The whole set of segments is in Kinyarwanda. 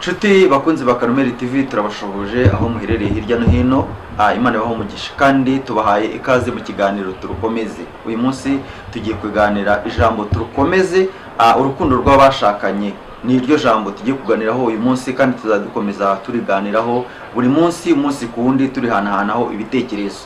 Nshuti bakunzi ba Karumeli TV turabashoboje aho muherereye hirya no hino, Imana ibaho umugisha kandi tubahaye ikaze mu kiganiro turukomeze. Uyu munsi tugiye kuganira ijambo turukomeze, urukundo rw'abashakanye. Ni iryo jambo tugiye kuganiraho uyu munsi kandi tuzadukomeza turiganiraho buri munsi ku wundi turihanahanaho ibitekerezo.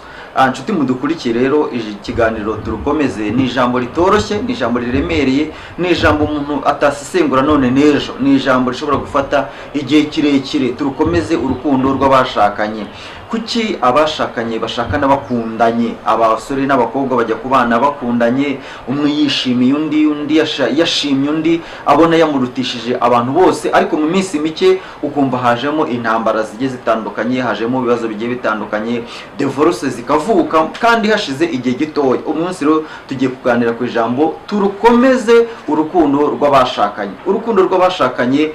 Nshuti mudukurikiye rero, ikiganiro turukomeze ni ijambo ritoroshye, ni ijambo riremereye, ni ijambo umuntu atasesengura none n'ejo, ni ijambo rishobora gufata igihe kirekire. Turukomeze urukundo rw'abashakanye. Kuki abashakanye bashakana bakundanye, abasore n'abakobwa bajya kubana bakundanye, umwe yishimiye undi yashimye undi, abona yamurutishije abantu bose, ariko mu minsi mike ukumva hajemo intambara zigiye zitandukanye, hajemo ibibazo bigiye bitandukanye, divorce zikavuka kandi hashize igihe gitoya. Umunsi rero tugiye kuganira ku ijambo turukomeze urukundo rw'abashakanye. Urukundo rw'abashakanye,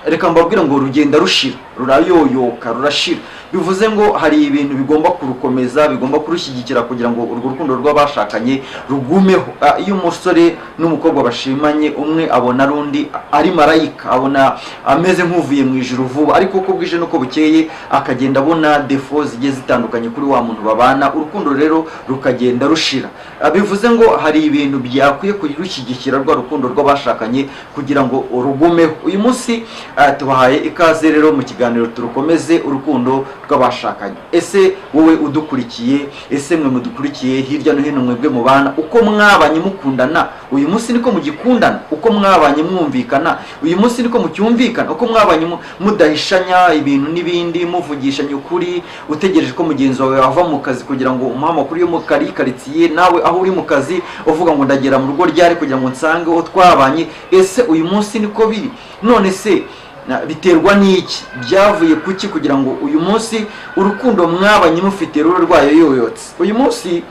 reka mbabwire ngo rugenda rushira, rurayoyoka, rurashira. Bivuze ngo hari ibintu bigomba kurukomeza, bigomba kurushyigikira kugira ngo urwo rukundo rw'abashakanye rugumeho. Iyo umusore n'umukobwa bashimanye, umwe abona ari undi ari marayika, abona ameze nk'uvuye mu ijuru vuba, ariko uko bwije nuko bukeye akagenda abona defo zigiye zitandukanye kuri wa muntu babana. Urukundo rero rukagenda rushira. Bivuze ngo hari ibintu byakwiye kurushyigikira rwa rukundo rw'abashakanye kugira ngo rugumeho. Uyu munsi tubahaye ikaze rero mu kiganiro turukomeze urukundo rw'abashakanye. Ese wowe udukurikiye, ese mwe mudukurikiye hirya no hino, mwebwe mubana, uko mwabanye mukundana uyu munsi niko mugikundana? Uko mwabanye mwumvikana uyu munsi niko mucyumvikana? Uko mwabanye mudahishanya ibintu n'ibindi, muvugishanye ukuri, utegereje ko mugenzi wawe ava mu kazi kugira ngo umuhe amakuru yo mu karitsiye, nawe aho uri mu kazi uvuga ngo ndagera mu rugo ryari kugira ngo nsange uwo twabanye? Ese uyu munsi niko biri? None se biterwa n'iki? Byavuye kuki kugira ngo uyu munsi urukundo mwabanye mufite rube rwayoyotse? Uyu munsi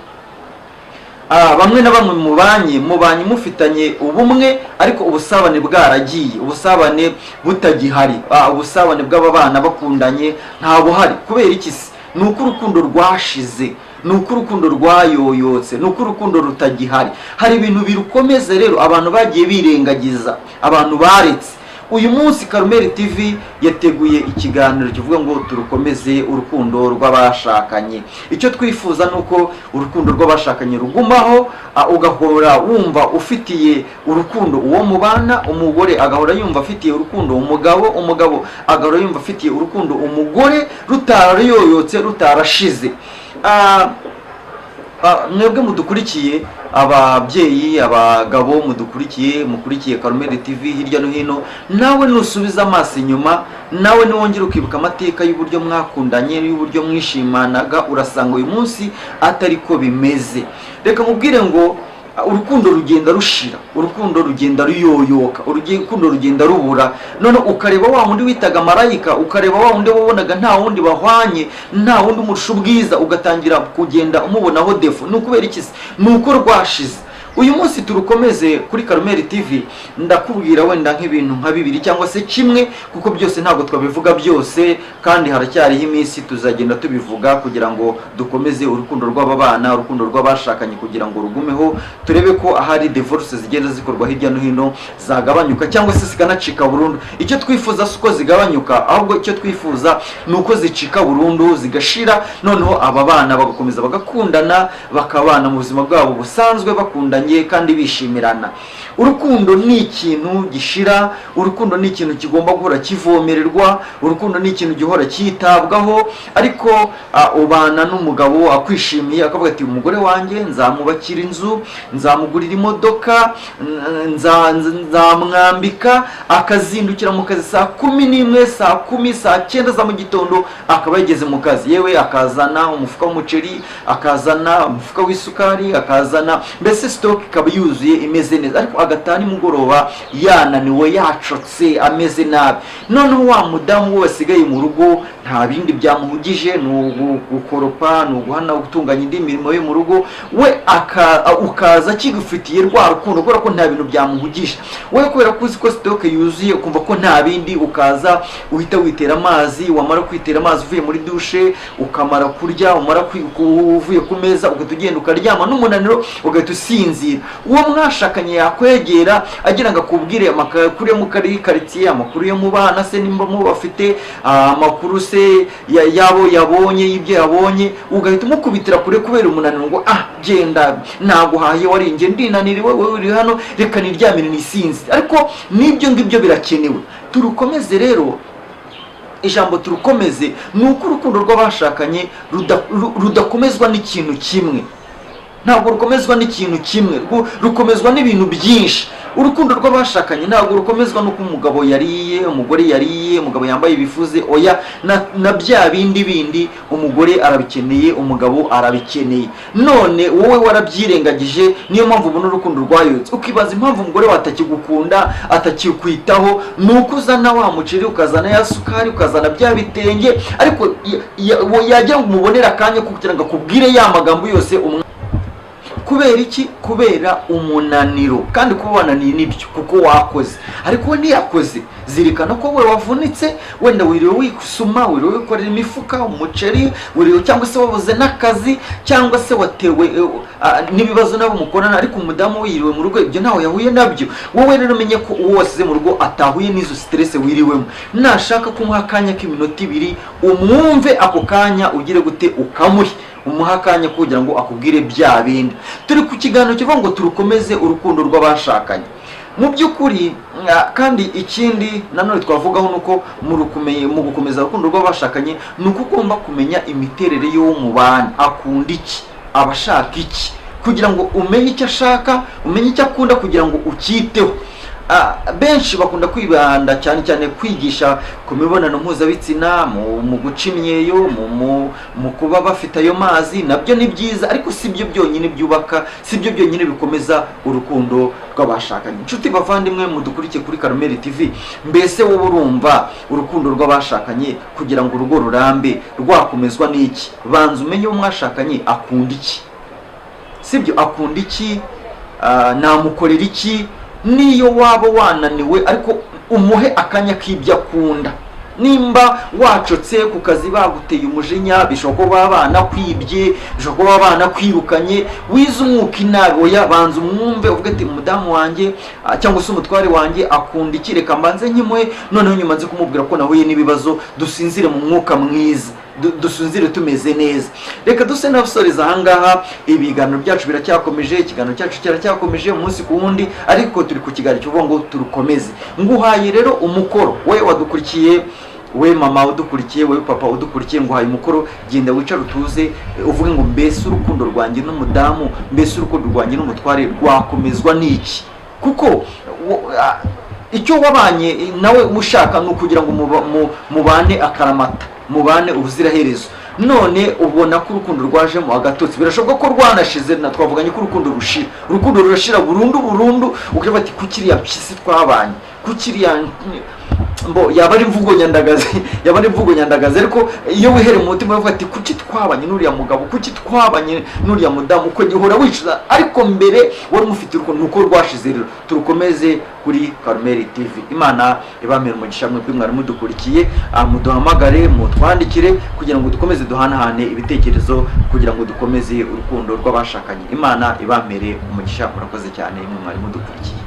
bamwe na bamwe mubanye mufitanye ubumwe, ariko ubusabane bwaragiye, ubusabane butagihari, ubusabane bw'ababana bakundanye nta buhari. Kubera iki se? Ni uko urukundo rwashize, ni uko urukundo rwayoyotse, ni uko urukundo rutagihari. Hari ibintu birukomeza rero abantu bagiye birengagiza, abantu baretse. Uyu munsi Karumeli TV yateguye ikiganiro kivuga ngo turukomeze urukundo rw'abashakanye. Icyo twifuza nuko urukundo rw'abashakanye rugumaho, ugahora wumva ufitiye urukundo uwo mubana, umugore agahora yumva afitiye urukundo umugabo, umugabo agahora yumva afitiye urukundo umugore, rutarayoyotse, rutarashize. Mwebwe mudukurikiye, ababyeyi, abagabo mukurikiye Karumeli TV hirya no hino, nawe nusubiza amaso inyuma, nawe niwongera ukibuka amateka y'uburyo mwakundanye, y'uburyo mwishimanaga, urasanga uyu munsi atari ko bimeze. Reka mubwire ngo urukundo rugenda rushira, urukundo rugenda ruyoyoka, urukundo rugenda rubura. None ukareba wa wundi witaga marayika, ukareba wa wundi wabonaga nta wundi bahwanye, nta wundi umurusha ubwiza, ugatangira kugenda umubonaho defo. Ni ukubera iki? Ni uko rwashize. Uyu munsi turukomeze kuri Karumeli TV ndakubwira wenda nk'ibintu nka bibiri cyangwa se kimwe, kuko byose ntabwo twabivuga byose, kandi haracyariho iminsi tuzagenda tubivuga kugira ngo dukomeze urukundo rw'ababana, urukundo rw'abashakanye kugira ngo rugumeho. Turebe ko ahari divorce zigenda zikorwa hirya no hino zagabanyuka cyangwa se zikanacika burundu. Icyo twifuza si uko zigabanyuka, ahubwo icyo twifuza ni uko zicika burundu, zigashira, noneho aba bana bagakomeza bagakundana, bakabana mu buzima bwabo busanzwe bakundanye kandi bishimirana. Urukundo ni ikintu gishira, urukundo ni ikintu kigomba guhora kivomererwa, urukundo ni ikintu gihora cyitabwaho. Ariko ubana n'umugabo akwishimiye, akavuga ati umugore wanjye nzamubakira inzu, nzamugurira imodoka, nzamwambika, akazindukira mu kazi saa 11, saa 10, saa 9 za mu gitondo akaba yageze mu kazi. Yewe akazana umufuka w'umuceri, akazana umufuka w'isukari, akazana mbese stock ikaba yuzuye imeze neza, ariko agataha nimugoroba yananiwe, yacotse, ameze nabi. Noneho wa mudamu we wasigaye mu rugo nta bindi byamuhugije, ni ugukoropa, ni uguhana, gutunganya indi mirimo yo mu rugo, we ukaza kigufitiye rwa rukundo kubera ko nta bintu byamuhugisha. We kubera ko uzi ko stock yuzuye, ukumva ko nta bindi, ukaza uhita witera amazi, wamara kwitera amazi uvuye muri douche, ukamara kurya, umara uvuye ku meza ugahita ugenda ukaryama, n'umunaniro ugahita usinzira. gusinzira. Uwo mwashakanye yakwegera agira ngo akubwire amakuru yo mu karitsiye, amakuru yo mu bana se nimba mu bafite amakuru se yabo yabonye y'ibyo yabonye, ugahita umukubitira kure kubera umunaniro ngo genda naguhaye waringe ndinaniriwe wowe uri hano reka niryamire nisinzi. Ariko n'ibyo ngibyo birakenewe. Turukomeze rero, ijambo turukomeze ni uko urukundo rw'abashakanye rudakomezwa n'ikintu kimwe. Ntabwo rukomezwa n'ikintu kimwe, rukomezwa n'ibintu byinshi. Urukundo rw'abashakanye ntabwo rukomezwa nuko umugabo yariye, umugore yariye, umugabo yambaye ibifuze, oya, na bya bindi umugore arabikeneye, umugabo arabikeneye. None wowe warabyirengagije, niyo mpamvu ubona urukundo rwayotse. Ukibaza impamvu umugore watakigukunda, atakikwitaho, nuko uzana wa muceri, ukazana ya sukari, ukazana bya bitenge, ariko yajya umubonera akanya kugira ngo akubwire ya magambo yose. Kubera iki? Kubera umunaniro. Kandi kuba wananiye nibyo kuko wakoze, ariko we ntiyakoze. Zirikana ko we wavunitse, wenda wiriwe wikusuma, wiriwe wikorera imifuka umuceri, wiriwe cyangwa se wabuze n'akazi, cyangwa se watewe n'ibibazo nabo mukorana, ariko umudamu wiriwe mu rugo ibyo ntawe yahuye nabyo. Wowe rero umenye ko uwo wasize mu rugo atahuye n'izo stress wiriwemo. Nashaka kumuha akanya k'iminota 2 umwumve, ako kanya ugire gute ukamuhe, umuha akanya kugira ngo akubwire bya bindi. Turi ku kiganiro kivuga ngo turukomeze urukundo rw'abashakanye. Mu by'ukuri kandi ikindi nanone twavugaho nuko mu gukomeza urukundo rw'abashakanye nuko ugomba kumenya imiterere y'uwo mubana, akunda iki, abashaka iki, kugira ngo umenye icyo ashaka, umenye icyo akunda kugira ngo ukiteho. Benshi bakunda kwibanda cyane cyane kwigisha ku mibonano mpuzabitsina, mu guca imyeyo, mu kuba bafite ayo mazi. Nabyo ni byiza, ariko si byo byonyine byubaka, si byo byonyine bikomeza urukundo rw'abashakanye. Inshuti bavandimwe mudukurikiye kuri Karumeli TV, mbese wowe urumva urukundo rw'abashakanye kugira ngo urugo rurambe rwakomezwa n'iki? Banza umenye uwo mwashakanye akunda iki, sibyo? Akunda iki, namukorera iki? Niyo waba wananiwe ariko umuhe akanya k'ibyo akunda. Nimba wacotse ku kazi baguteye umujinya, bishobora kuba abana kwibye, bishobora kuba abana kwirukanye, wize umwuka inabi, oya, banza umwumve uvuge ati umudamu wanjye cyangwa se umutware wanjye akunda iki, reka mbanze nkimuhe, noneho nyuma nzi kumubwira ko nahuye n'ibibazo, dusinzire mu mwuka mwiza, dusunzire tumeze neza. Reka duse n'abasoreza ahangaha, ibiganiro byacu biracyakomeje, ikiganiro cyacu kiracyakomeje umunsi ku wundi, ariko turi ku kiganiro kivuga ngo turukomeze. Nguhaye rero umukoro, we wadukurikiye, we mama udukurikiye, we papa udukurikiye, nguhaye umukoro, genda wicare utuze, uvuge ngo mbese urukundo rwanjye n'umudamu, mbese urukundo rwanjye n'umutware rwakomezwa n'iki? Kuko icyo wabanye nawe mushaka ni ukugira ngo mubane akaramata, mubane ubuziraherezo. None ubona ko urukundo rwajemo agatotsi, birashoboka ko rwanashize. Na twavuganye ko urukundo rushira, urukundo rurashira burundu, ukivuga ati kukiriya pisi twabanye, kukiriya yaba ari imvugo nyandagazi, ariko iyo wihere mu mutima uvuga ati kuki twabanye n'uriya mugabo, kuki twabanye n'uriya mudamu, uko gihora wicuza, ariko mbere wari mufite urukundo, nuko rwashize. Rero turukomeze kuri Karumeli TV. Imana ibamere umugisha mwebwe mwari mudukurikiye, muduhamagare, mutwandikire kugira ngo dukomeze duhanahane ibitekerezo, kugira ngo dukomeze urukundo rw'abashakanye. Imana ibamere umugisha, murakoze cyane mwari mudukurikiye.